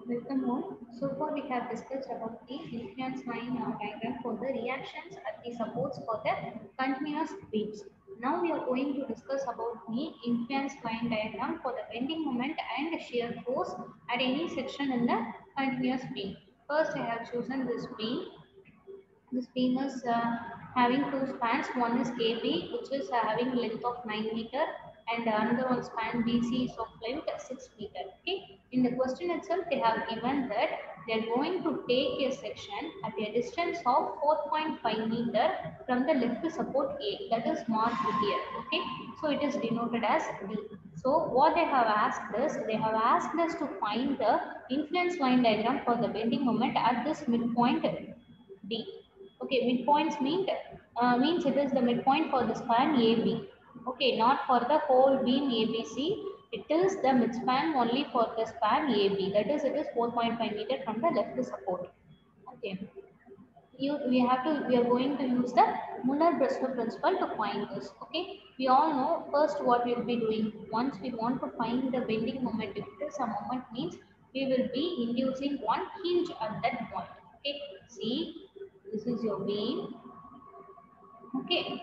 Welcome all. So far we have discussed about the influence line diagram for the reactions at the supports for the continuous beams. Now we are going to discuss about the influence line diagram for the bending moment and shear force at any section in the continuous beam. First I have chosen this beam. This beam is having two spans. One is KB, which is having length of 9 meter, and another one span BC is of length 6 meter. Okay. In the question itself, they have given that they are going to take a section at a distance of 4.5 meter from the left support A. That is marked here. Okay. So it is denoted as D. So what they have asked is they have asked us to find the influence line diagram for the bending moment at this midpoint D. Okay, midpoints means it is the midpoint for the span AB. Okay, not for the whole beam ABC. It is the midspan only for the span AB. That is, it is 4.5 meter from the left support. Okay, we are going to use the Muller-Breslau principle to find this. Okay, we all know first what we will be doing. Once we want to find the bending moment, if it is a moment means we will be inducing one hinge at that point. Okay, see, this is your beam. Okay,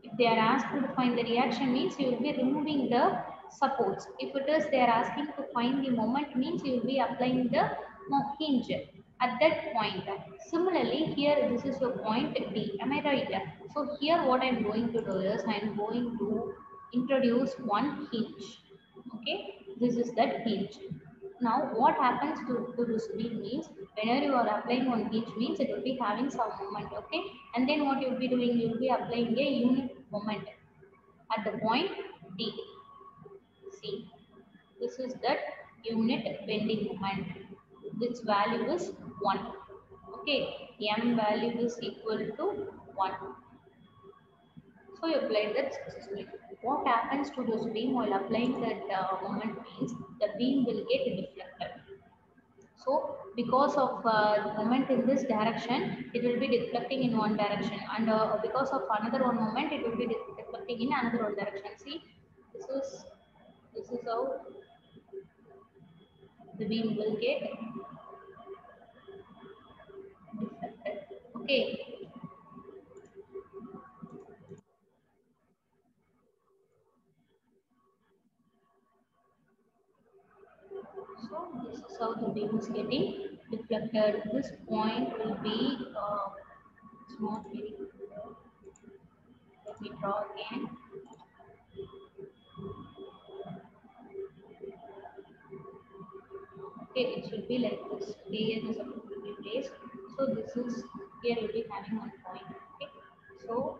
if they are asked to find the reaction means you will be removing the supports. If it is they are asking to find the moment means you will be applying the hinge at that point. Similarly, here this is your point D. Am I right? So here what I am going to do is I am going to introduce one hinge. Okay, this is that hinge. Now, what happens to this beam means whenever you are applying on hinge means it will be having some moment, okay? And then what you will be doing, you will be applying a unit moment at the point D. See, this is that unit bending moment. This value is 1. Okay, M value is equal to 1. So you applied that successfully. What happens to this beam while applying that moment means the beam will get deflected. So because of moment in this direction, it will be deflecting in one direction, and because of another one moment, it will be deflecting in another one direction. See, this is this is how the beam will get deflected. Okay, so this is how the beam is getting deflected. This point will be it's not very clear. Let me draw again. Okay, it should be like this. Here is supposed to be placed. So this is here you'll be having one point. Okay. So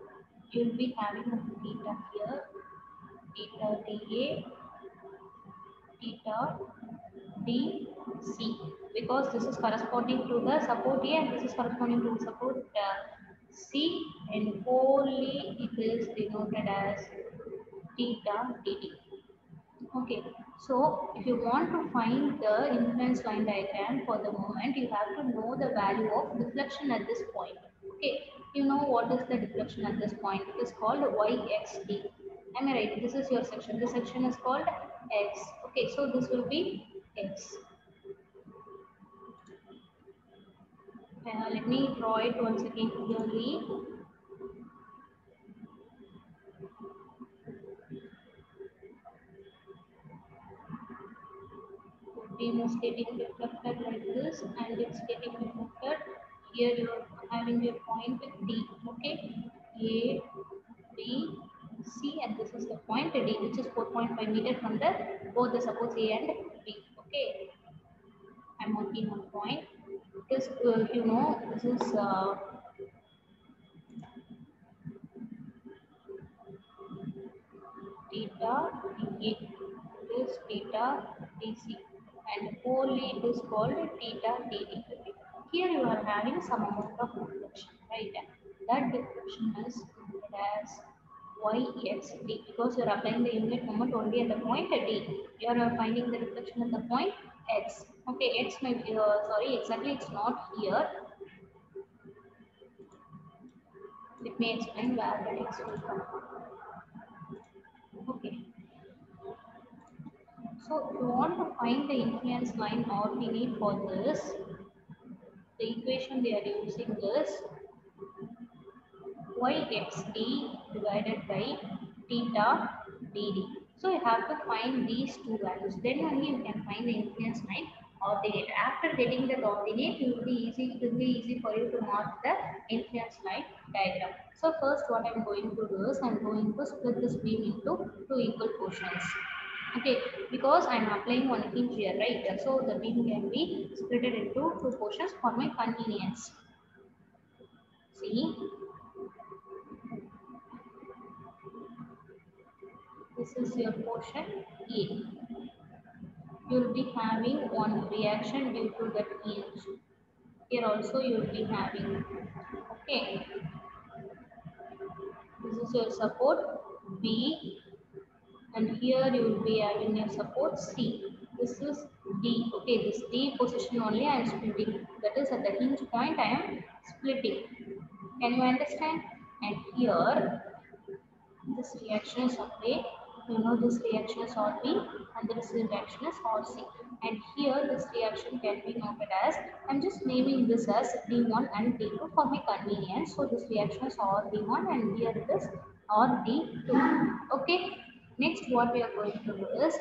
you'll be having a theta here, theta dA, theta dC. Because this is corresponding to the support A and this is corresponding to the support C, and wholly it is denoted as theta dt. Okay, so if you want to find the influence line diagram for the moment, you have to know the value of deflection at this point. Okay, you know what is the deflection at this point? It is called yxt. Am I right? This is your section. This section is called x. Okay, so this will be x. Let me draw it once again clearly. Beam is getting reflected like this and it's getting reflected. Here you are having your point D. Okay, A, B, C, and this is the point D, which is 4.5 meter from the both the supports A and B. Okay, I'm marking one point. This, you know, this is theta dA. This theta dC, and wholly it is called theta dd. Here you are having some amount of deflection, right? That deflection is called as yxt because you are applying the unit moment only at the point D. You are finding the reflection at the point x. Okay, x may be, sorry, exactly it's not here. Let me explain where the x will come. Okay. So if you want to find the influence line ordinate for this, the equation we are using is yxt divided by theta dd. So you have to find these two values. Then only you can find the influence line ordinate. After getting the ordinate, it will be easy for you to mark the influence line diagram. So first what I'm going to do is I'm going to split this beam into two equal portions. Okay, because I'm applying one hinge here, right? So the beam can be split into two portions for my convenience. See, this is your portion A. You will be having one reaction due to that hinge. Here also you will be having. Okay, this is your support B, and here you will be having your support C. This is D. Okay, this D position only I am splitting. That is at the hinge point I am splitting. Can you understand? And here this reaction is okay. You know this reaction is RB and this reaction is RC. And here this reaction can be noted as, I'm just naming this as D1 and D2 for my convenience. So this reaction is RD1 and here it is RD2. Okay. Next what we are going to do is,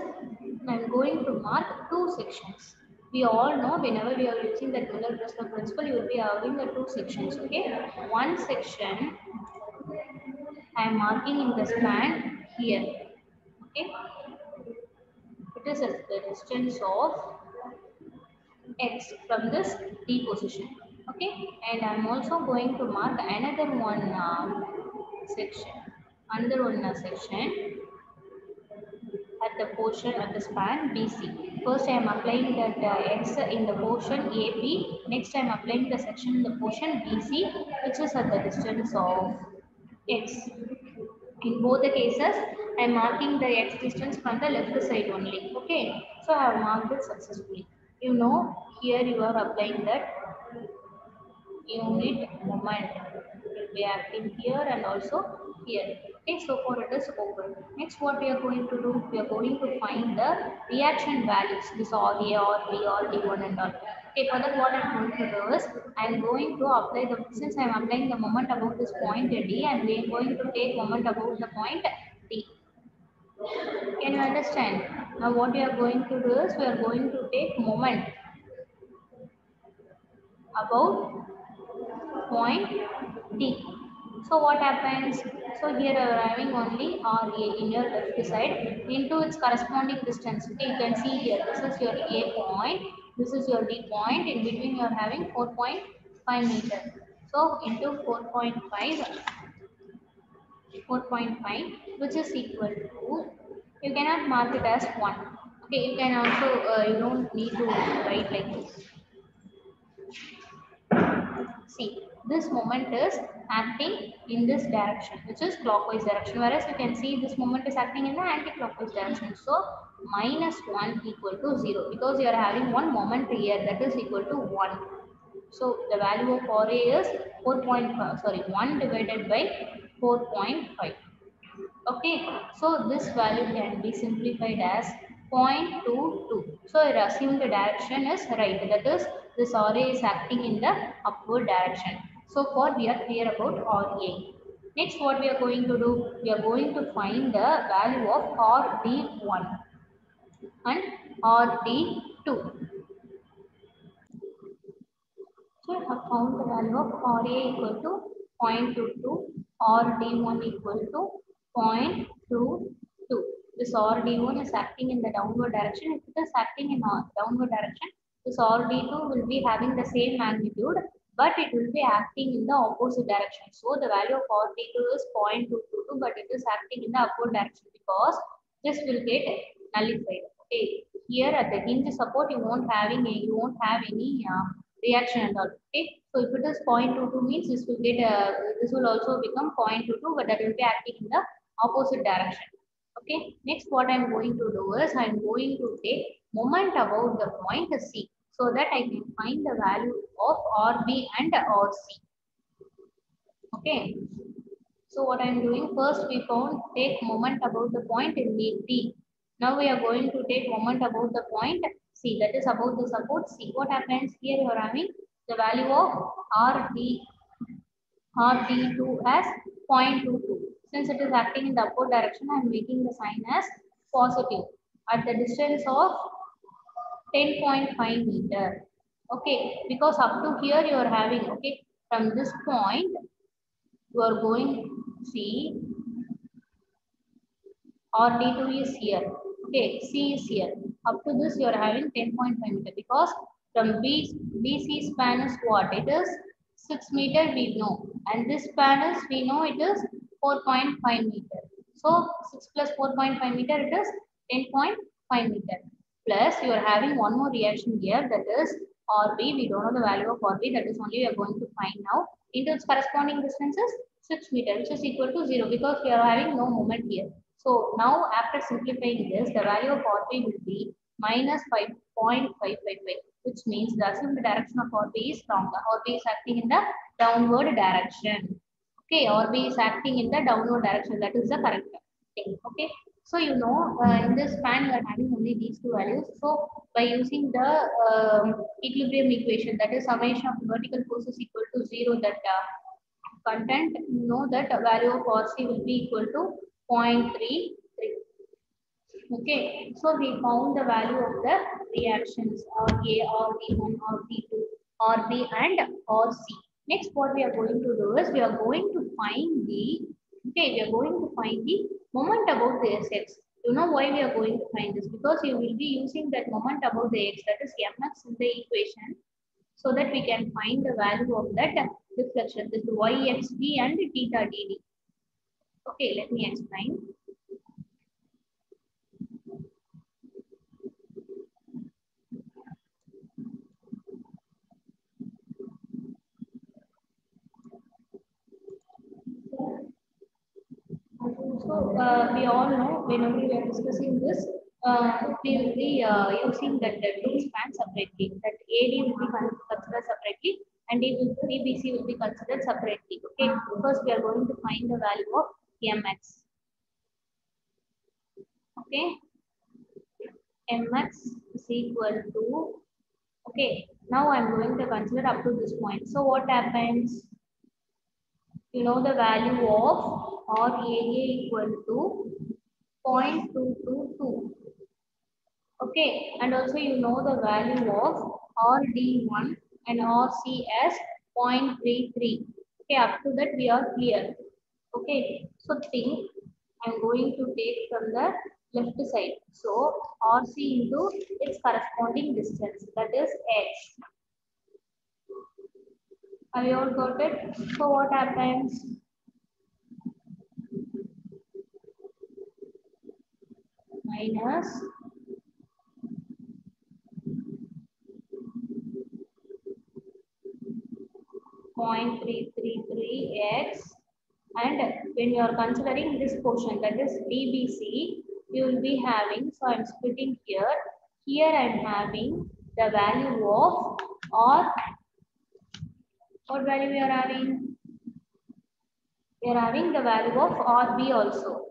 I'm going to mark two sections. We all know whenever we are using the Miller-Breslau principle, you will be having the two sections. Okay. One section I am marking in the span here. Okay, it is at the distance of x from this D position. Okay, and I am also going to mark another one section, section at the portion at the span BC. First, I am applying that x in the portion AB. Next, I am applying the section in the portion BC, which is at the distance of x. In both the cases, I am marking the x distance from the left side only. Okay, so I have marked it successfully. You know, here you are applying that unit moment. It will be acting here and also here. Okay, so for it is over. Next, what we are going to do? We are going to find the reaction values. This RA, RB, RD1 and all. Okay, for that what I am going to do is, I am going to apply the, since I am applying the moment about this point D, I am going to take moment about the point D. Can you understand? Now what we are going to do is, we are going to take moment about point D. So what happens? So here I am having only RA in your left side into its corresponding distance. Okay, you can see here, this is your A point, this is your D point, in between you are having 4.5 meter. So into 4.5, which is equal to, you cannot mark it as 1. Okay, you can also, you don't need to write like this. See, this moment is acting in this direction, which is clockwise direction, whereas you can see this moment is acting in the anti-clockwise direction. So, minus 1 equal to 0, because you are having one moment here, that is equal to 1. So, the value of RA is 1 divided by 4.5. Okay, so this value can be simplified as 0.22. So your assumed direction is right. That is, this RA is acting in the upward direction. So far we are clear about RA. Next, what we are going to do? We are going to find the value of RD1 and RD2. So I have found the value of RA equal to 0.22, RD1 equal to 0.22. This RD1 is acting in the downward direction. If it is acting in a downward direction, this RD2 will be having the same magnitude, but it will be acting in the opposite direction. So the value of RD2 is 0.222, but it is acting in the upward direction because this will get nullified. Okay, here at the hinge support, you won't have any reaction and all. Okay, so if it is 0.22 means this will get this will also become 0.22, but that will be acting in the opposite direction. Okay, next what I am going to do is I am going to take moment about the point C, so that I can find the value of RB and RC. Okay, so what I am doing, first we found take moment about the point in D. Now we are going to take moment about the point C, that is about the support C. What happens here? You are having the value of RD2 as 0.22. Since it is acting in the upward direction, I am making the sign as positive at the distance of 10.5 meter. Okay, because up to here you are having, okay, from this point you are going to see RD2 is here. Okay, C is here. Up to this you are having 10.5 meter because from BC span is what? It is 6 meter we know, and this span is we know it is 4.5 meter. So 6 plus 4.5 meter, it is 10.5 meter. Plus you are having one more reaction here, that is RB. We don't know the value of RB, that is only we are going to find now. Into its corresponding distance is 6 meter, which is equal to 0 because we are having no moment here. So now after simplifying this, the value of RB will be minus 5.555, which means the assumed direction of RB is wrong. RB is acting in the downward direction. Okay, RB is acting in the downward direction. That is the correct thing. Okay. So you know, in this span, you are having only these two values. So by using the equilibrium equation, that is summation of vertical forces equal to 0, that content, you know that value of RC will be equal to 0.33. Okay, so we found the value of the reactions RA, RB1, RB2, RB and RC. Next, what we are going to do is we are going to find the, okay, we are going to find the moment about the X. You know why we are going to find this? Because you will be using that moment about the X, that is mx in the equation, so that we can find the value of that deflection, this yxd and theta dd. Okay, let me explain. So we all know whenever we are discussing this, we will be using that two span separately. That AD will be considered separately, and DBC will be considered separately. Okay, first we are going to find the value of mx. Okay, mx is equal to, okay. Now I am going to consider up to this point. So what happens? You know the value of RAA equal to 0.222. Okay, and also you know the value of RD1 and RC as 0.33. Okay, up to that we are clear. Okay, so think I'm going to take from the left side. So RC into its corresponding distance, that is X. Have you all got it? So what happens? Minus 0.333x, and when you are considering this portion, that is DBC, you will be having, so I am splitting here. Here I am having the value of, or what value we are having? We are having the value of RB also.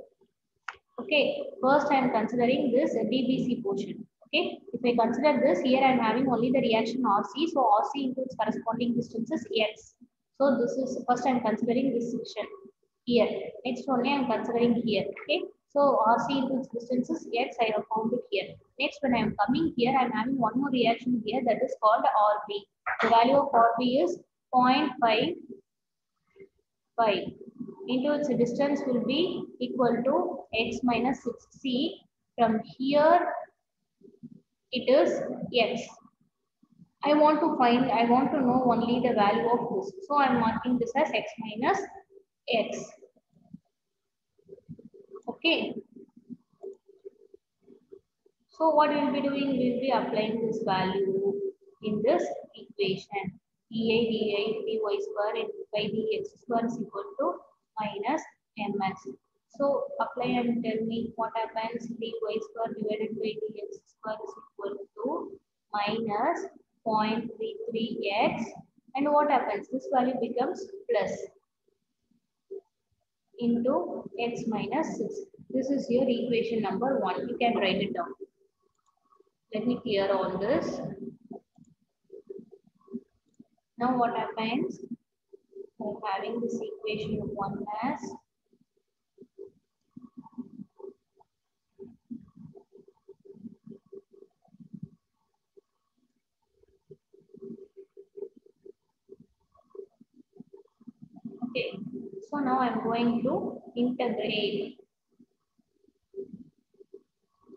Okay, first I am considering this DBC portion. Okay, if I consider this, here I am having only the reaction RC, so RC into its corresponding distance is X. So this is first I am considering this section here. Next only I am considering here. Okay, so RC into its distance is X. I have found it here. Next, when I am coming here, I am having one more reaction here, that is called RB. The value of RB is 0.55. Into its distance will be equal to X minus 6c. From here it is X. I want to know only the value of this. So I am marking this as X minus X. Okay. So what we will be doing, we will be applying this value in this equation. Dy square by dx square is equal to minus mx. So apply and tell me what happens. Dy square divided by dx square is equal to minus 0.33x. And what happens? This value becomes plus into x minus 6. This is your equation number 1. You can write it down. Let me clear all this. Now what happens? We're having this equation 1 as okay. So now I'm going to integrate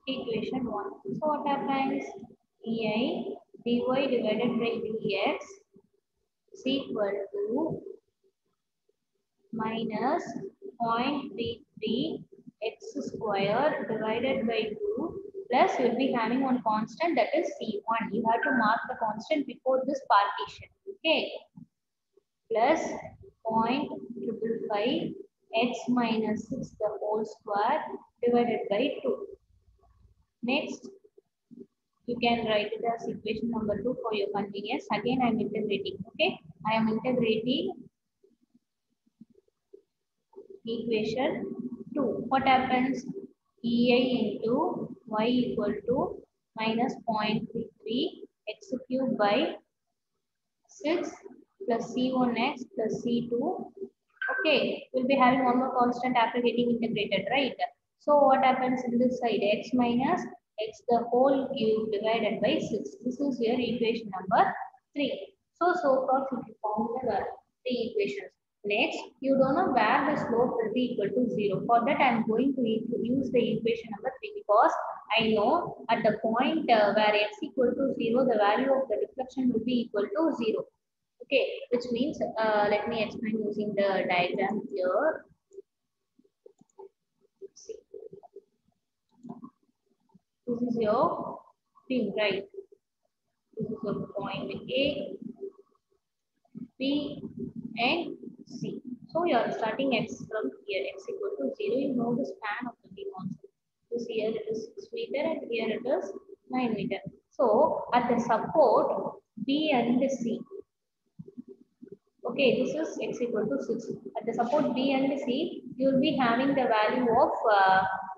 equation 1. So what happens? Ei dy divided by dx is equal to minus 0.33 x square divided by 2 plus you will be having one constant, that is C1. You have to mark the constant before this partition. Okay. Plus 0.555 x minus 6 the whole square divided by 2. Next, you can write it as equation number 2 for your convenience. Again, I am integrating. Okay, I am integrating equation 2. What happens? Ei into y equal to minus 0.33 x cube by 6 plus C1x plus C2. Okay, we'll be having one more constant after getting integrated, right? So what happens in this side? X minus x the whole cube divided by 6. This is your equation number 3. So far you found the 3 equations. Next, you don't know where the slope will be equal to 0. For that, I am going to use the equation number 3 because I know at the point where x equal to 0, the value of the deflection will be equal to 0. Okay, which means let me explain using the diagram here. See, this is your thing, right? This is your point A, B, and C. So you are starting x from here, x equal to 0. You know the span of the beam also. This here it is 6 meter and here it is 9 meter. So at the support B and C. Okay, this is x equal to 6. At the support B and C, you will be having the value of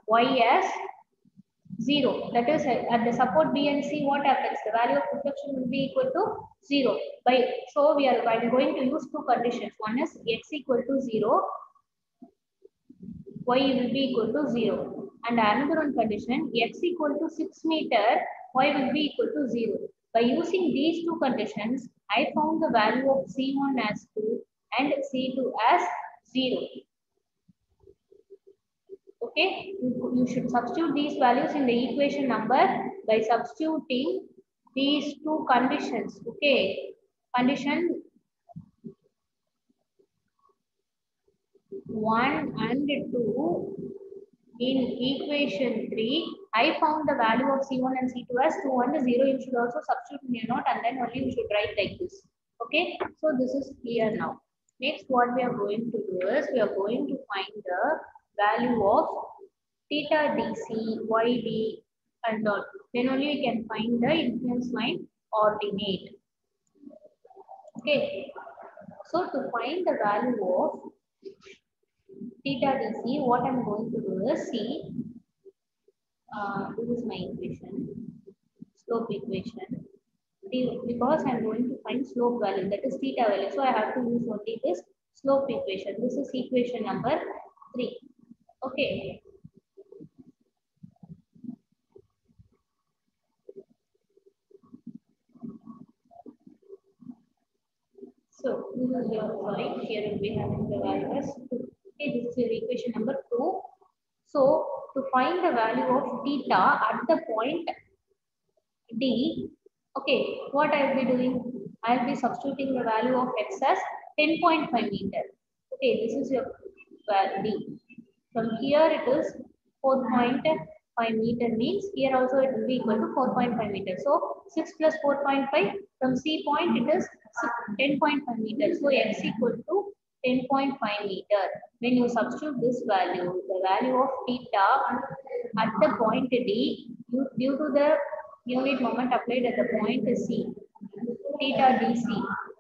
y as 0. That is, at the support B and C, what happens? The value of reflection will be equal to 0. So we are going to use two conditions. One is x equal to 0, y will be equal to 0. And another one condition, x equal to 6 meter, y will be equal to 0. By using these two conditions, I found the value of C1 as 2 and C2 as 0. Okay, you should substitute these values in the equation number by substituting these two conditions. Okay, condition 1 and 2 in equation 3. I found the value of C1 and C2 as 2 and 0. You should also substitute in your note and then only you should write like this. Okay, so this is clear now. Next, what we are going to do is we are going to find the value of theta dc, yd and all. Then only we can find the influence line ordinate. Okay, so to find the value of theta dc, what I'm going to do is see, this is my equation, slope equation. Because I'm going to find slope value, that is theta value. So I have to use only this slope equation. This is equation number 3. Okay. So this is your point. Here we have the value as 2. Okay, this is your equation number 2. So to find the value of theta at the point D, okay, what I will be doing? I will be substituting the value of x as 10.5 meter. Okay, this is your D. From here it is 4.5 meter means here also it will be equal to 4.5 meter. So 6 plus 4.5 from C point it is 10.5 meter. So x equal to 10.5 meter. When you substitute this value, the value of theta at the point D, due to the unit moment applied at the point C, theta dc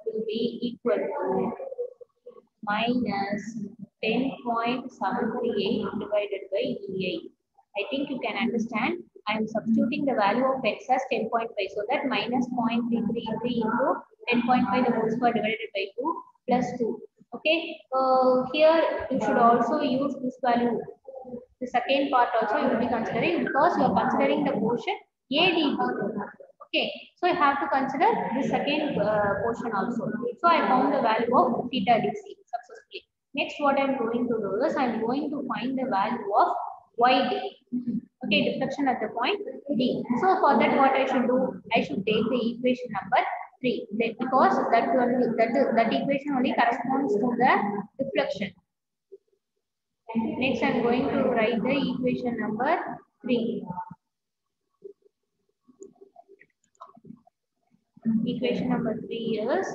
will be equal to minus 10.738 divided by EI. I think you can understand. I am substituting the value of x as 10.5, so that minus 0.333 into 10.5 the whole square divided by 2 plus 2. Okay, here you should also use this value. The second part also you will be considering, because you are considering the portion ADB. Okay, so you have to consider the second portion also. So I found the value of theta dc successfully. Next, what I am going to do is I am going to find the value of yd. Okay, deflection at the point D. So for that, what I should do? I should take the equation number 3, because that equation only corresponds to the deflection. Next, I am going to write the equation number 3. Equation number 3 is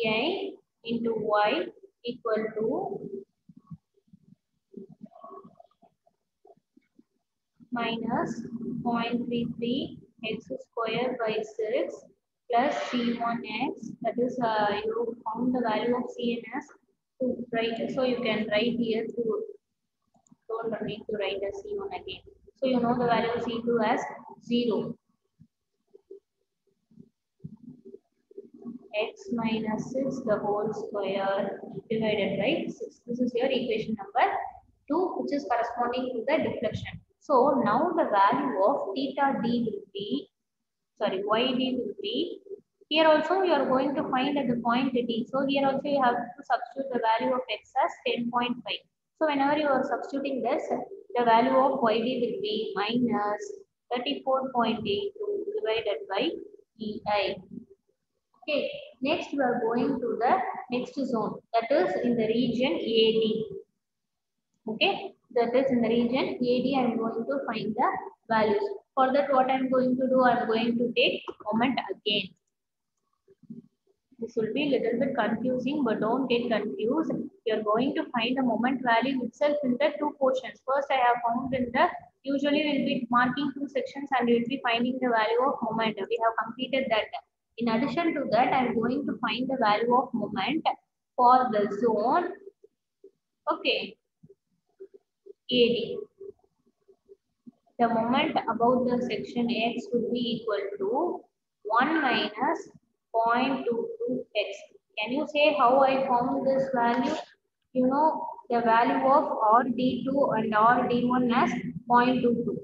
EI into Y equal to minus 0.33 x square by 6 plus C1x, that is you found the value of CN as 2, right? So you can write here 2, don't need to write the C1 again. So you know the value of C2 as 0. X minus 6 the whole square divided by 6. This is your equation number 2, which is corresponding to the deflection. So now the value of theta d will be, sorry, yd will be, here also you are going to find at the point d. So here also you have to substitute the value of x as 10.5. So whenever you are substituting this, the value of yd will be minus 34.82 divided by EI. Okay, next we are going to the next zone, that is in the region AD. Okay, that is in the region AD. I am going to find the values. For that, what I am going to do, I am going to take moment again. This will be a little bit confusing, but don't get confused. You are going to find the moment value itself in the two portions. First, I have found in the, usually we will be marking two sections and we will be finding the value of moment. We have completed that. In addition to that, I am going to find the value of moment for the zone, okay, AD. The moment about the section X will be equal to 1 minus 0.22x. Can you say how I found this value? You know the value of RD2 and RD1 as 0.22.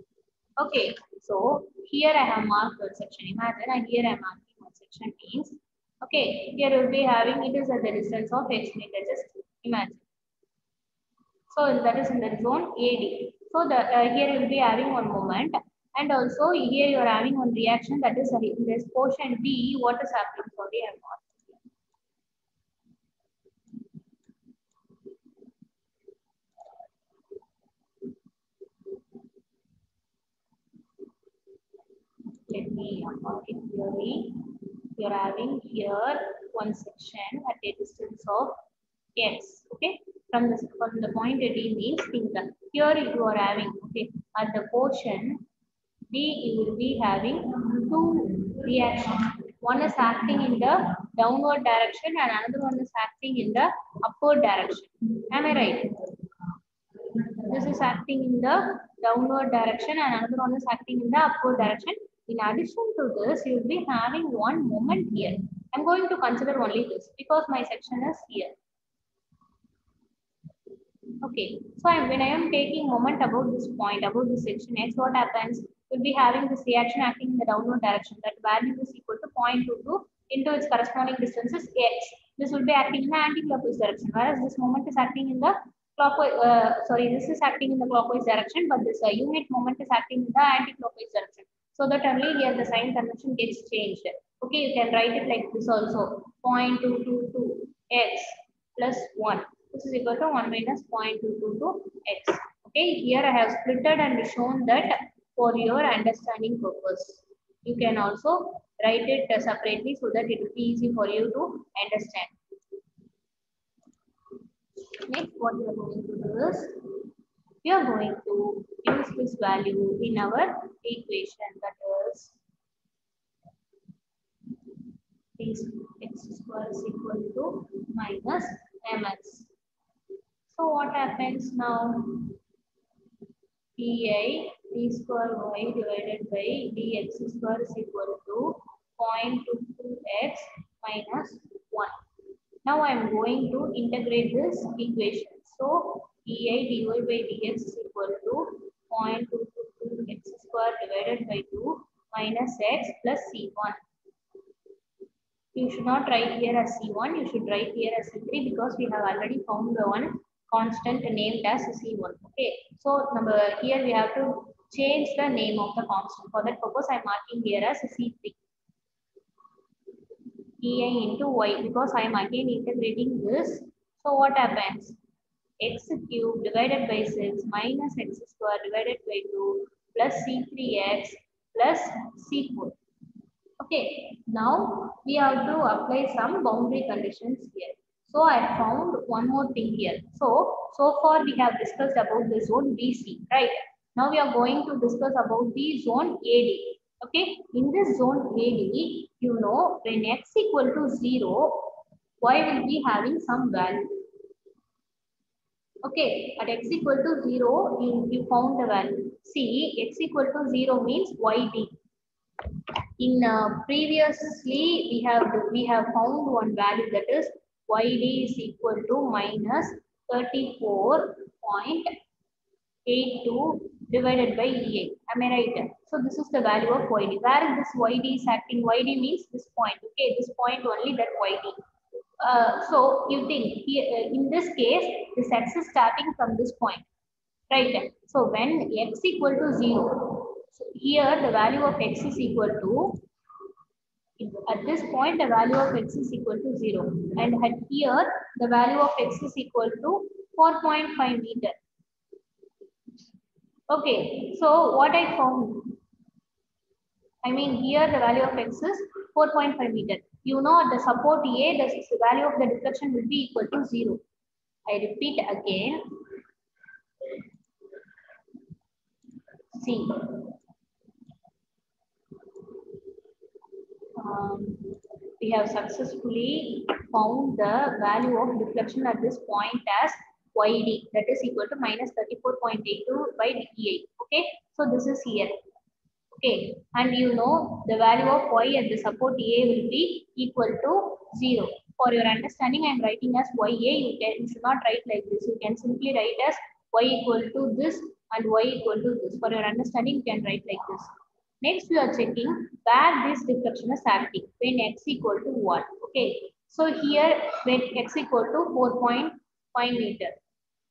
Okay, so here I have marked one section. Imagine, and here I am marking one section means, okay, here we will be having, it is at the distance of x meter. Just imagine. So that is in the zone AD. So the here you will be having one moment, and also here you are having one reaction, that is in this portion D. What is happening? Sorry, I am not. Let me mark it clearly. You are having here one section at a distance of x. Okay, from the point D means think that here you are having, okay, at the portion D you will be having two reactions. One is acting in the downward direction and another one is acting in the upward direction. Am I right? This is acting in the downward direction and another one is acting in the upward direction. In addition to this, you will be having one moment here. I'm going to consider only this because my section is here. Okay, so when I am taking moment about this point, about this section X, what happens? We'll be having this reaction acting in the downward direction. That value is equal to 0.22 into its corresponding distance is X. This will be acting in the anti-clockwise direction, whereas this moment is acting in the clockwise, this is acting in the clockwise direction, but this unit moment is acting in the anti-clockwise direction. So that only here the sign convention gets changed. Okay, you can write it like this also, 0.222 X plus 1. This is equal to 1 minus 0.222 x. Okay, here I have splitted and shown that for your understanding purpose. You can also write it separately so that it will be easy for you to understand. Next, what we are going to do is, we are going to use this value in our equation, that is x square is equal to minus mx. So what happens now? Pi d square y divided by dx square is equal to 0.22x minus 1. Now I am going to integrate this equation. So Pi dy by dx is equal to 0.222x square divided by 2 minus x plus c1. You should not write here as C1, you should write here as C3 because we have already found the one constant named as C1. Okay, so number here we have to change the name of the constant. For that purpose, I am marking here as C3. Pi into y because I am again integrating this. So what happens? X cube divided by 6 minus x square divided by 2 plus C3x plus C4. Okay, now we have to apply some boundary conditions here. So I found one more thing here. So far we have discussed about the zone BC, right? Now we are going to discuss about the zone AD. Okay, in this zone AD, you know when x equal to 0, y will be having some value. Okay, at x equal to 0, you found the value. See, x equal to 0 means yd. In previously we have found one value, that is yd is equal to minus 34.82 divided by EA. Am I right? So this is the value of yd. Where this yd is acting? Yd means this point. Okay, this point only, that yd. So you think here, in this case this x is starting from this point, right? So when x equal to 0, so here the value of x is equal to, at this point the value of x is equal to 0, and at here the value of x is equal to 4.5 meter. Okay, so what I found, I mean here the value of x is 4.5 meter. You know at the support A, the value of the deflection will be equal to 0. I repeat again. See, we have successfully found the value of deflection at this point as yd, that is equal to minus 34.82 by dA. Okay, so this is here. Okay, and you know the value of y at the support A will be equal to 0. For your understanding, I am writing as ya. You should not write like this. You can simply write as y equal to this and y equal to this. For your understanding, you can write like this. Next, we are checking where this deflection is acting when x equal to what. Okay, so here when x equal to 4.5 meter,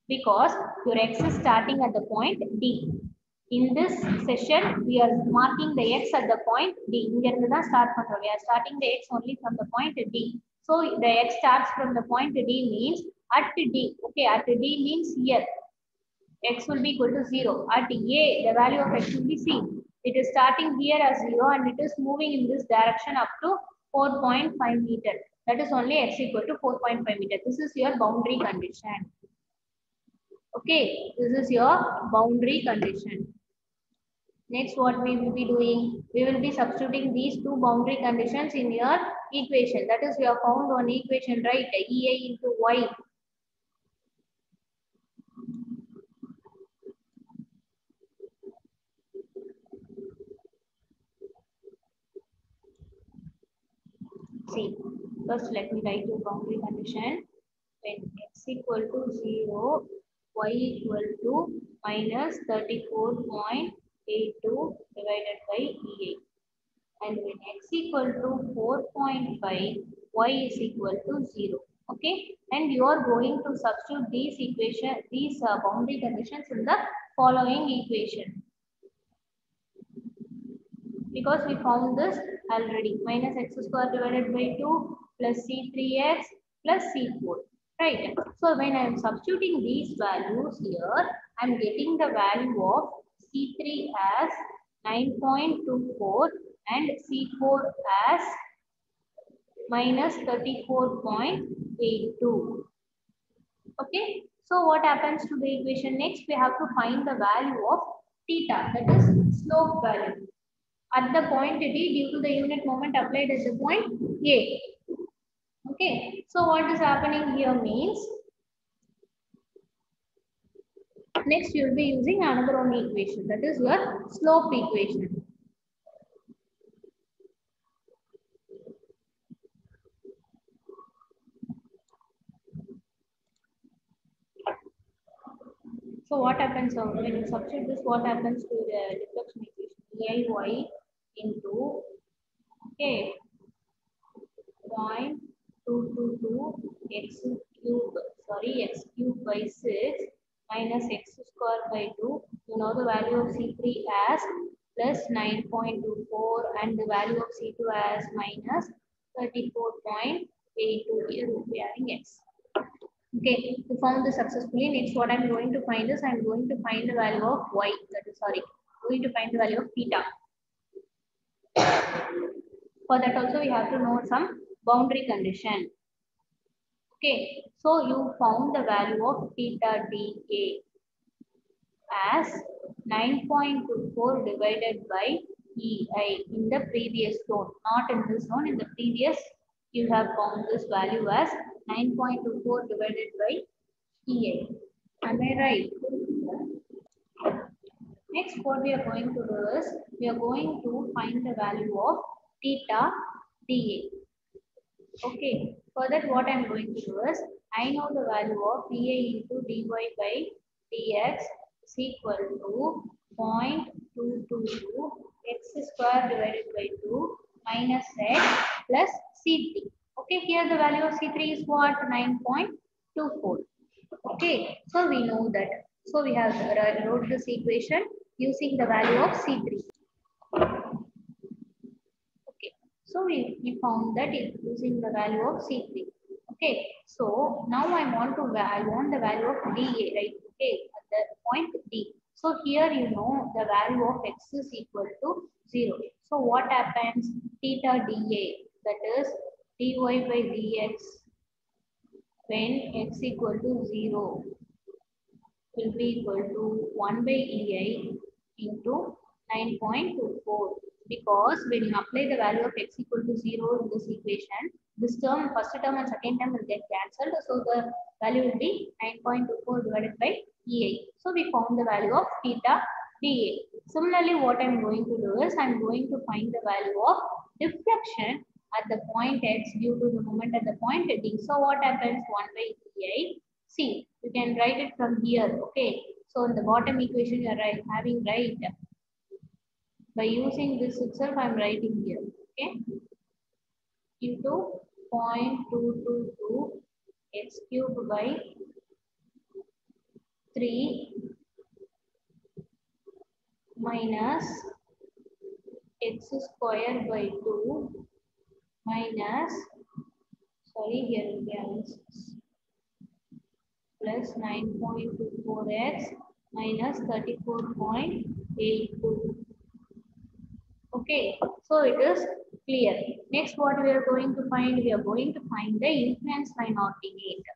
because your x is starting at the point D. In this session, we are marking the x at the point D. We are starting the x only from the point D. So the x starts from the point D means at D. Okay, at D means here x will be equal to 0. At A, the value of x will be C. It is starting here as 0 and it is moving in this direction up to 4.5 meter. That is only x equal to 4.5 meter. This is your boundary condition. Okay, this is your boundary condition. Next, what we will be doing? We will be substituting these two boundary conditions in your equation. That is, we have found one equation, right? EA into y. See, first let me write your boundary condition. When x equal to 0, y equal to minus 34.82 divided by EA. And when x equal to 4.5, y is equal to 0. Okay, and you are going to substitute these boundary conditions in the following equation, because we found this already. Minus x square divided by 2 plus c3x plus c4, right? So when I am substituting these values here, I am getting the value of c3 as 9.24 and c4 as minus 34.82. Okay, so what happens to the equation? Next, we have to find the value of theta, that is slope value, at the point D due to the unit moment applied at the point A. Okay, so what is happening here means, Next, you will be using another one equation, that is your slope equation. So what happens when you substitute this? What happens to the deflection equation? Ei into, okay, 0.222 x cube, x cube by 6 minus x square by 2. You know the value of C3 as plus 9.24 and the value of C2 as minus 34.82. Here we are having x. Okay, we found this successfully. Next, what I'm going to find is I'm going to find the value of y. Going to find the value of theta. For that also we have to know some boundary condition. Okay, so you found the value of theta dA as 9.24 divided by EI in the previous zone, not in this zone. In the previous, you have found this value as 9.24 divided by EI. Am I right? Next, what we are going to do is we are going to find the value of theta dA. Okay, for that what I am going to do is I know the value of dA into dy by dx is equal to 0.222 x square divided by 2 minus x plus C3. Okay, here the value of C3 is what? 9.24. Okay, so we know that. So we have wrote this equation using the value of C3. Okay, so we found that using the value of C3. Okay, so now I want the value of dA, right? Okay, at the point D. So here you know the value of x is equal to 0. So what happens? Theta dA, that is dy by dx when x equal to 0 will be equal to 1 by EI into 9.24, because when you apply the value of x equal to 0 in this equation, this term, first term and second term will get cancelled. So the value will be 9.24 divided by EI. So we found the value of theta dA. Similarly, what I am going to do is I am going to find the value of deflection at the point x due to the moment at the point D. So what happens? 1 by EI. See, you can write it from here. Okay. So in the bottom equation you are having right. By using this itself, I am writing here. Okay. Into 0.222 x cubed by 3 minus x square by 2 minus, here will be plus 9.24x minus 34.82. Okay, so it is clear. Next, what we are going to find? We are going to find the influence line ordinate.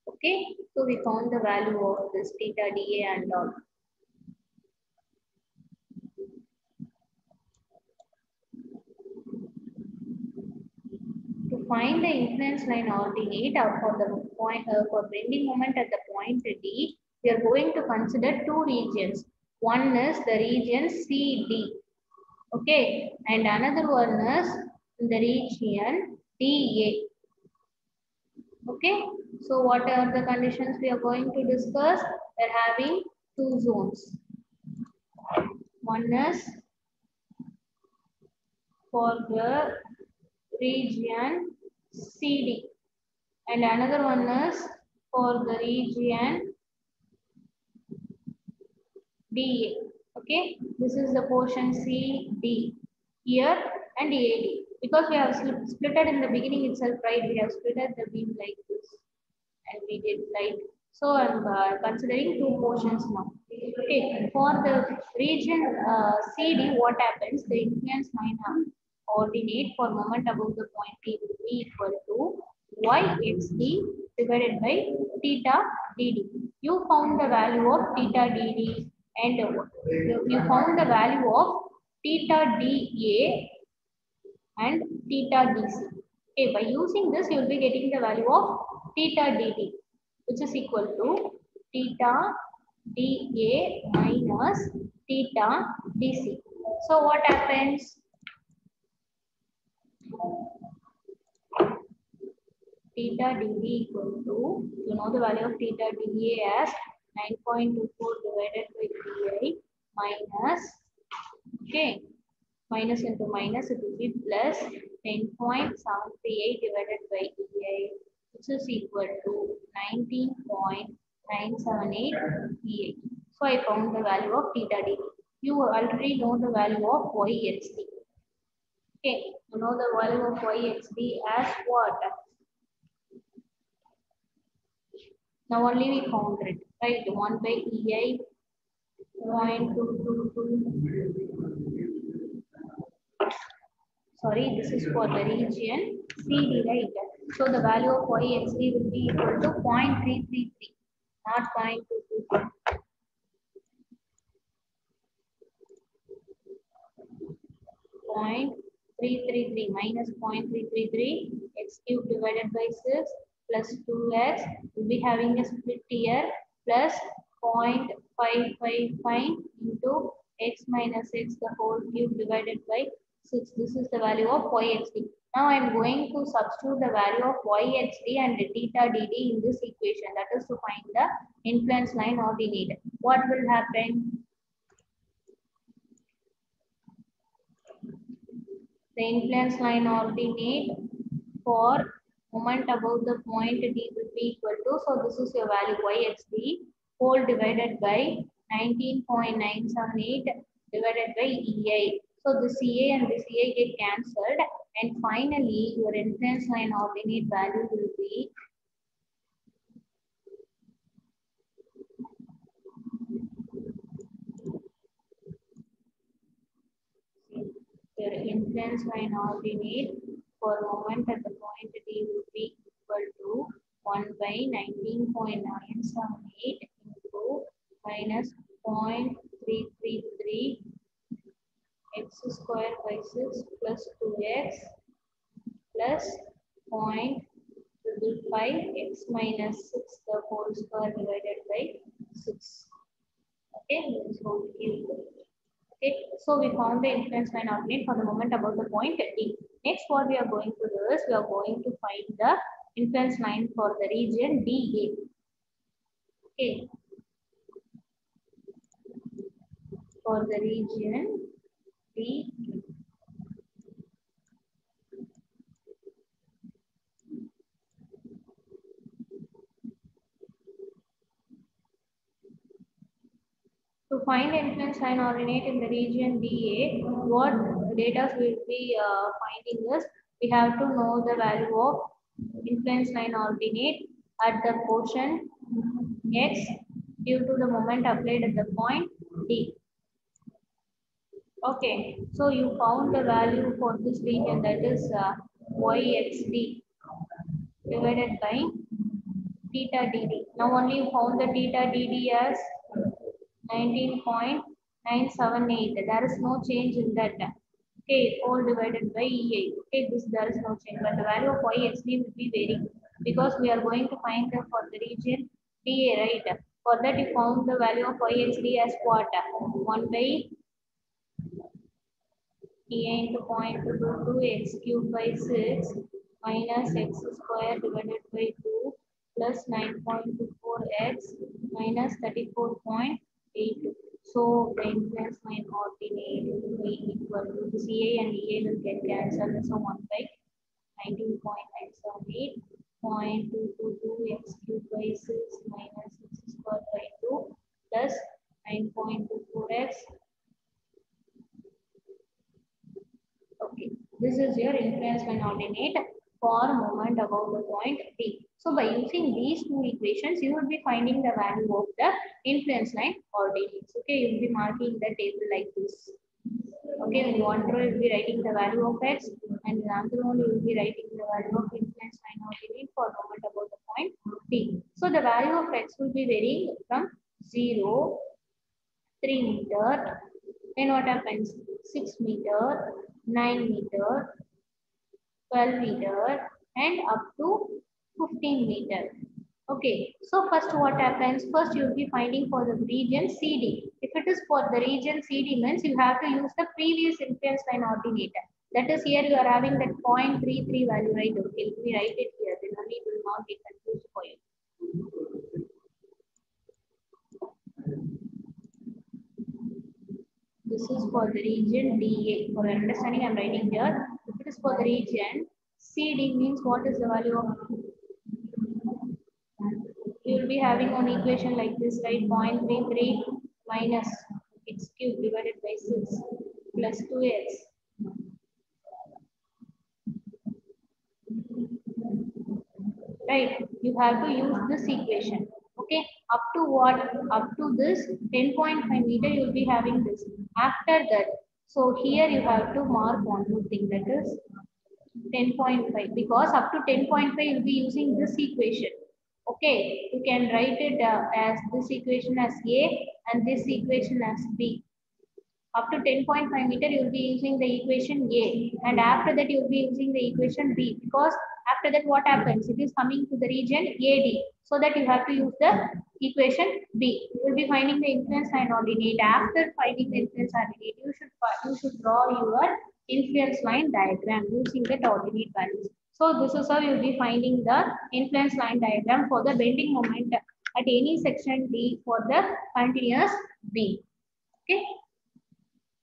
Okay, so we found the value of this theta dA and all. To find the influence line ordinate for the point for bending moment at the point D, we are going to consider two regions. One is the region CD. Okay, and another one is the region DA. Okay, so what are the conditions we are going to discuss? We are having two zones. One is for the region CD and another one is for the region DA. Okay, this is the portion CD here and AD. Because we have splitted in the beginning itself, right? We have splitted the beam like this and we did like. So I'm considering two portions now. Okay, for the region CD, what happens? The influence line ordinate for moment above the point P will be equal to yxd divided by theta dd. You found the value of theta dd and you found the value of theta dA and theta dc. Okay, by using this, you will be getting the value of theta dt, which is equal to theta dA minus theta dc. So what happens? Theta dD equal to, you know the value of theta dA as 9.24 divided by dI minus, okay, minus into minus, it will be plus 10.738 divided by dI, which is equal to 19.978 dI. So I found the value of theta dD. You already know the value of yxt. Okay, you know the value of yxt as what? Now only we found it, right? 1 by EI 0.222. Sorry, this is for the region CD, right? So the value of yxt will be equal to 0.333, not 0.222. 0.333 minus 0.333 x cube divided by 6 plus 2x. We'll be having a split here, plus 0.555 into x minus x the whole cube divided by 6. This is the value of yxt. Now I am going to substitute the value of yxt and theta dd in this equation. That is to find the influence line ordinate. What will happen? The influence line ordinate for moment above the point D will be equal to, so this is your value yxt whole divided by 19.978 divided by EI. So this EA and this EA get cancelled, and finally your influence line ordinate value will be your influence line ordinate for moment at the point D will be equal to 1 by 19.978 into minus 0.333 x square by 6 plus 2x plus 0.555 x minus 6 the whole square divided by 6. Okay, so cube. Okay, so we found the influence line ordinate for the moment about the point D. Next, what we are going to do is we are going to find the influence line for the region DA. Okay, for the region DA. To find influence line ordinate in the region DA, what data will be finding is we have to know the value of influence line ordinate at the portion x due to the moment applied at the point D. Okay, so you found the value for this region, that is yxt divided by theta dd. Now only you found the theta dd as 19.978. There is no change in that. Okay, whole divided by EA. Okay, this there is no change, but the value of yxt will be varying because we are going to find the for the region DA, right? For that, you found the value of yxt as what? 1 by EA into 0.22 x cube by 6 minus x square divided by 2 plus 9.24x minus 34.82. So the influence line ordinate will be equal to the CA and EA will get cancelled. So 1 by 19.978 0.222 x cube by 6 minus x square by 2 plus 9.24x. Okay, this is your influence line ordinate for moment above the point D. So by using these two equations, you will be finding the value of the influence line ordinates. Okay, you will be marking the table like this. Okay, in one row you will be writing the value of x, and in another row you will be writing the value of influence line ordinate for moment above the point D. So the value of x will be varying from 0, 3 meter, then what happens? 6 meter, 9 meter, 12 meter, and up to 15 meter. Okay, so first what happens? First you will be finding for the region CD. If it is for the region CD means you have to use the previous influence line ordinator. That is here you are having that 0.33 value, right? Okay, let me write it here. Then only it will not get confused for you. This is for the region DA. For your understanding, I am writing here. If it is for the region CD means what is the value of, you will be having one equation like this, right? 0.33 minus x cube divided by 6 plus 2x. Right? You have to use this equation. Okay, up to what? Up to this 10.5 meter, you will be having this. After that, so here you have to mark one more thing, that is 10.5, because up to 10.5 you'll be using this equation. Okay, you can write it as this equation as A and this equation as B. Up to 10.5 meter you will be using the equation A, and after that you will be using the equation B, because after that what happens? It is coming to the region AD, so that you have to use the equation B. You will be finding the influence line ordinate. After finding the influence ordinate, you should draw your influence line diagram using the ordinate values. So this is how you will be finding the influence line diagram for the bending moment at any section D for the continuous B. Okay.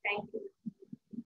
Thank you.